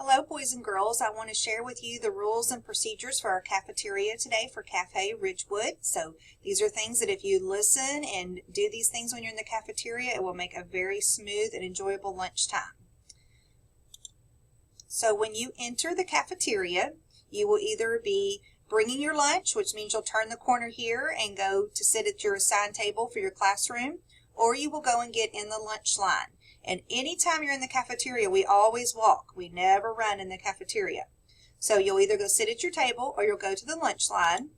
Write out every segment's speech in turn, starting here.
Hello boys and girls, I want to share with you the rules and procedures for our cafeteria today for Cafe Ridgewood. So these are things that if you listen and do these things when you're in the cafeteria, it will make a very smooth and enjoyable lunchtime. So when you enter the cafeteria, you will either be bringing your lunch, which means you'll turn the corner here and go to sit at your assigned table for your classroom, or you will go and get in the lunch line. And anytime you're in the cafeteria, we always walk. We never run in the cafeteria. So you'll either go sit at your table or you'll go to the lunch line.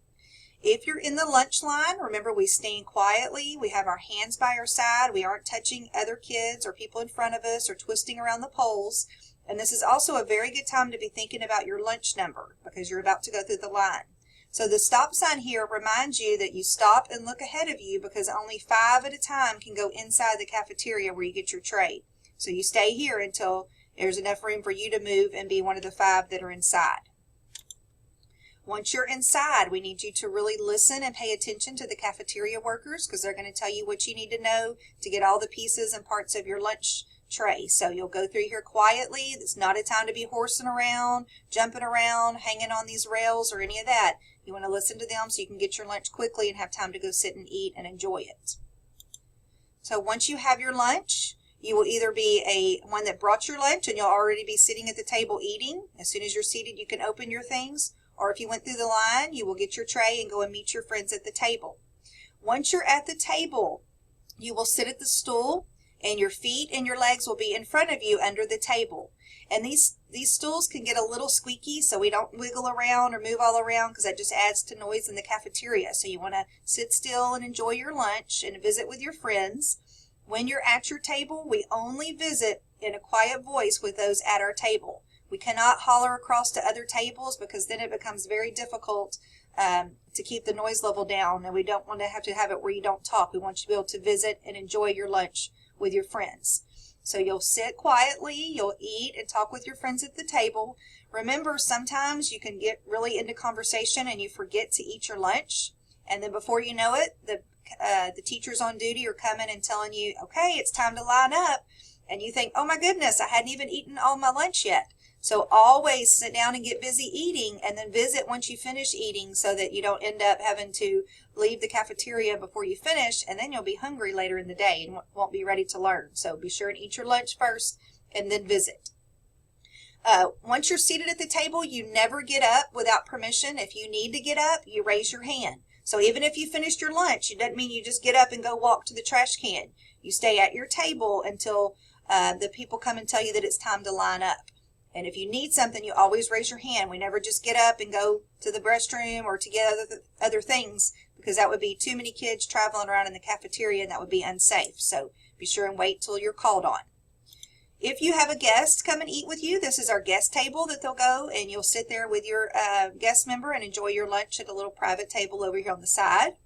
If you're in the lunch line, remember we stand quietly. We have our hands by our side. We aren't touching other kids or people in front of us or twisting around the poles. And this is also a very good time to be thinking about your lunch number because you're about to go through the line. So the stop sign here reminds you that you stop and look ahead of you because only 5 at a time can go inside the cafeteria where you get your tray. So you stay here until there's enough room for you to move and be one of the 5 that are inside. Once you're inside, we need you to really listen and pay attention to the cafeteria workers because they're going to tell you what you need to know to get all the pieces and parts of your lunch tray. So you'll go through here quietly. It's not a time to be horsing around, jumping around, hanging on these rails or any of that. You want to listen to them so you can get your lunch quickly and have time to go sit and eat and enjoy it. So once you have your lunch, you will either be one that brought your lunch and you'll already be sitting at the table eating. As soon as you're seated, you can open your things. Or if you went through the line, you will get your tray and go and meet your friends at the table. Once you're at the table, you will sit at the stool and your feet and your legs will be in front of you under the table. And these stools can get a little squeaky, so we don't wiggle around or move all around because that just adds to noise in the cafeteria. So you want to sit still and enjoy your lunch and visit with your friends. When you're at your table, we only visit in a quiet voice with those at our table. We cannot holler across to other tables because then it becomes very difficult to keep the noise level down, and we don't want to have it where you don't talk. We want you to be able to visit and enjoy your lunch with your friends. So you'll sit quietly, you'll eat and talk with your friends at the table. Remember, sometimes you can get really into conversation and you forget to eat your lunch. And then before you know it, the teachers on duty are coming and telling you, okay, it's time to line up. And you think, oh my goodness, I hadn't even eaten all my lunch yet. So always sit down and get busy eating and then visit once you finish eating so that you don't end up having to leave the cafeteria before you finish, and then you'll be hungry later in the day and won't be ready to learn. So be sure and eat your lunch first and then visit. Once you're seated at the table, you never get up without permission. If you need to get up, you raise your hand. So even if you finished your lunch, it doesn't mean you just get up and go walk to the trash can. You stay at your table until the people come and tell you that it's time to line up. And if you need something, you always raise your hand. We never just get up and go to the restroom or to get other things because that would be too many kids traveling around in the cafeteria and that would be unsafe. So be sure and wait till you're called on. If you have a guest come and eat with you, this is our guest table that they'll go and you'll sit there with your guest member and enjoy your lunch at a little private table over here on the side.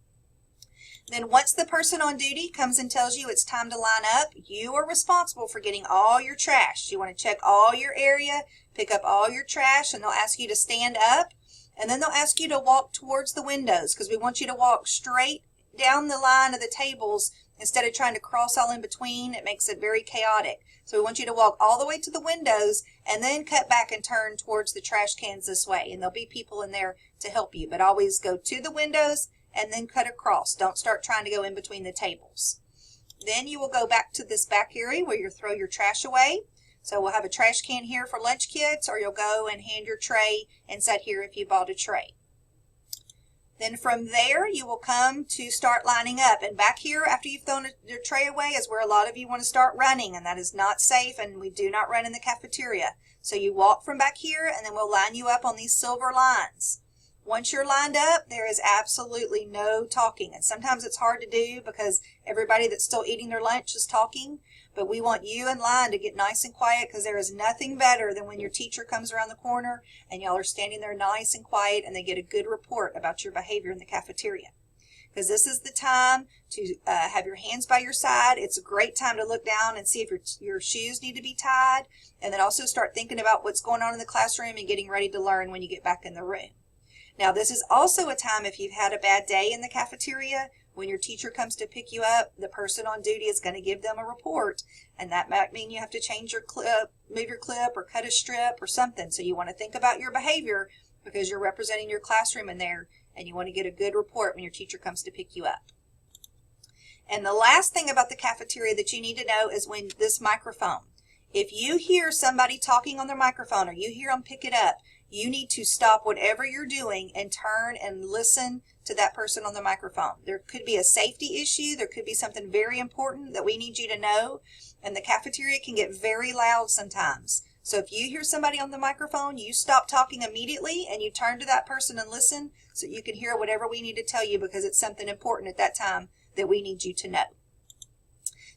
Then once the person on duty comes and tells you it's time to line up, you are responsible for getting all your trash. You want to check all your area, pick up all your trash, and they'll ask you to stand up. And then they'll ask you to walk towards the windows because we want you to walk straight down the line of the tables instead of trying to cross all in between. It makes it very chaotic. So we want you to walk all the way to the windows and then cut back and turn towards the trash cans this way. And there'll be people in there to help you. But always go to the windows and then cut across. Don't start trying to go in between the tables. Then you will go back to this back area where you throw your trash away. So we'll have a trash can here for lunch kits, or you'll go and hand your tray and set here if you bought a tray. Then from there, you will come to start lining up. And back here, after you've thrown your tray away, is where a lot of you want to start running, and that is not safe, and we do not run in the cafeteria. So you walk from back here, and then we'll line you up on these silver lines. Once you're lined up, there is absolutely no talking. And sometimes it's hard to do because everybody that's still eating their lunch is talking. But we want you in line to get nice and quiet because there is nothing better than when your teacher comes around the corner and y'all are standing there nice and quiet and they get a good report about your behavior in the cafeteria. Because this is the time to have your hands by your side. It's a great time to look down and see if your shoes need to be tied. And then also start thinking about what's going on in the classroom and getting ready to learn when you get back in the room. Now, this is also a time if you've had a bad day in the cafeteria When your teacher comes to pick you up, the person on duty is going to give them a report, and that might mean you have to change your clip, move your clip, or cut a strip or something. So you want to think about your behavior because you're representing your classroom in there, and you want to get a good report when your teacher comes to pick you up. And the last thing about the cafeteria that you need to know is when this microphone. If you hear somebody talking on their microphone or you hear them pick it up, you need to stop whatever you're doing and turn and listen to that person on the microphone. There could be a safety issue. There could be something very important that we need you to know. And the cafeteria can get very loud sometimes. So if you hear somebody on the microphone, you stop talking immediately and you turn to that person and listen so you can hear whatever we need to tell you, because it's something important at that time that we need you to know.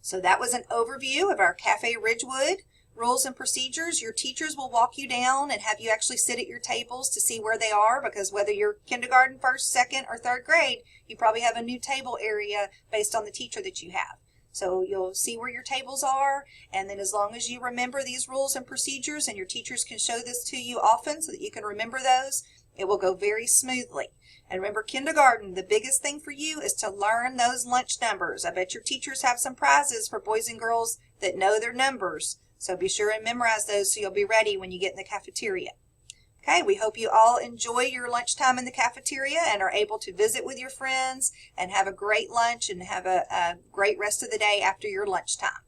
So that was an overview of our Cafe Ridgewood rules and procedures. Your teachers will walk you down and have you actually sit at your tables to see where they are, because whether you're kindergarten, first, second, or third grade, you probably have a new table area based on the teacher that you have. So you'll see where your tables are, and then as long as you remember these rules and procedures, and your teachers can show this to you often so that you can remember those, it will go very smoothly. And remember, kindergarten, the biggest thing for you is to learn those lunch numbers. I bet your teachers have some prizes for boys and girls that know their numbers. So be sure and memorize those so you'll be ready when you get in the cafeteria. Okay, we hope you all enjoy your lunchtime in the cafeteria and are able to visit with your friends and have a great lunch and have a great rest of the day after your lunchtime.